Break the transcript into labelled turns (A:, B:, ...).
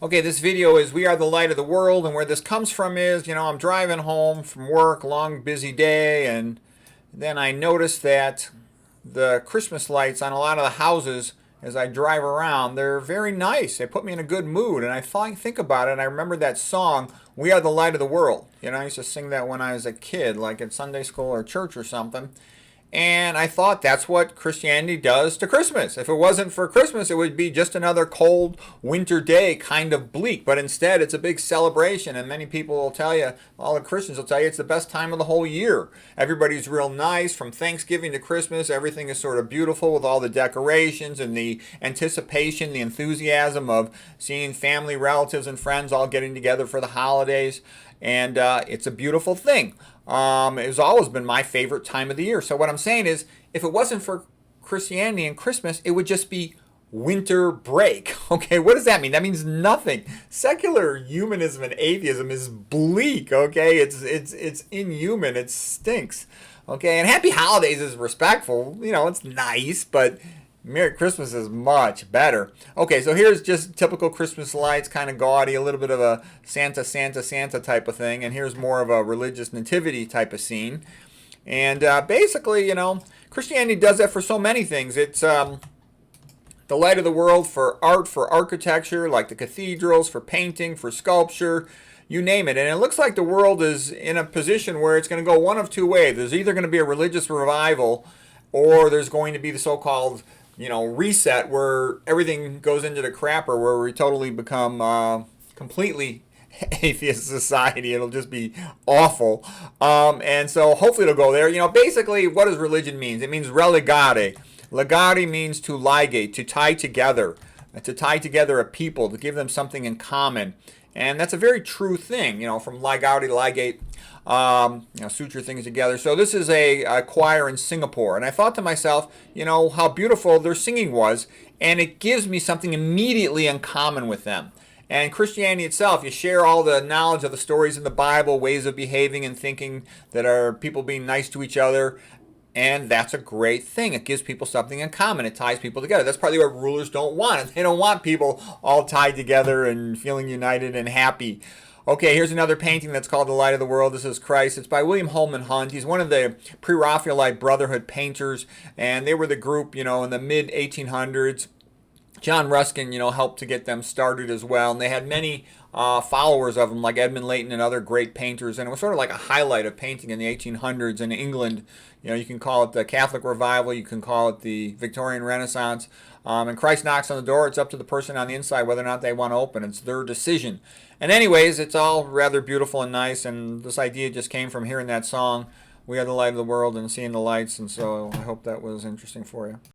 A: Okay, this video is We Are the Light of the World, and where this comes from is, I'm driving home from work, long busy day, and then I noticed that the Christmas lights on a lot of the houses as I drive around, they're very nice. They put me in a good mood, and I think about it, and I remember that song, We Are the Light of the World. I used to sing that when I was a kid, like in Sunday school or church or something. And I thought that's what Christianity does to Christmas. If it wasn't for Christmas, it would be just another cold winter day, kind of bleak. But instead, it's a big celebration. And many people will tell you, all the Christians will tell you, it's the best time of the whole year. Everybody's real nice. From Thanksgiving to Christmas, everything is sort of beautiful with all the decorations and the anticipation, the enthusiasm of seeing family, relatives, and friends all getting together for the holidays. And it's a beautiful thing. It's always been my favorite time of the year. So what I'm saying is, if it wasn't for Christianity and Christmas, it would just be winter break. Okay, what does that mean? That means nothing. Secular humanism and atheism is bleak. Okay, it's inhuman. It stinks. Okay, and happy holidays is respectful. It's nice, but Merry Christmas is much better. Okay, so here's just typical Christmas lights, kind of gaudy, a little bit of a Santa, Santa, Santa type of thing. And here's more of a religious nativity type of scene. And basically, Christianity does that for so many things. It's the light of the world for art, for architecture, like the cathedrals, for painting, for sculpture, you name it. And it looks like the world is in a position where it's going to go one of two ways. There's either going to be a religious revival, or there's going to be the so-called reset where everything goes into the crapper, where we totally become completely atheist society. It'll just be awful. And so hopefully it'll go there. Basically what does religion mean? It means religare. Legare means to ligate, to tie together a people, to give them something in common. And that's a very true thing, from ligare to ligate, suture things together. So this is a choir in Singapore. And I thought to myself, how beautiful their singing was. And it gives me something immediately in common with them. And Christianity itself, you share all the knowledge of the stories in the Bible, ways of behaving and thinking that are people being nice to each other. And that's a great thing. It gives people something in common. It ties people together. That's probably what rulers don't want. They don't want people all tied together and feeling united and happy. Okay, here's another painting that's called The Light of the World. This is Christ. It's by William Holman Hunt. He's one of the Pre-Raphaelite Brotherhood painters, and they were the group, in the mid-1800s. John Ruskin, helped to get them started as well, and they had many followers of them, like Edmund Leighton and other great painters, and it was sort of like a highlight of painting in the 1800s in England. You can call it the Catholic Revival, you can call it the Victorian Renaissance, and Christ knocks on the door. It's up to the person on the inside whether or not they want to open. It's their decision. And anyways, it's all rather beautiful and nice, and this idea just came from hearing that song, We Are the Light of the World, and seeing the lights, and so I hope that was interesting for you.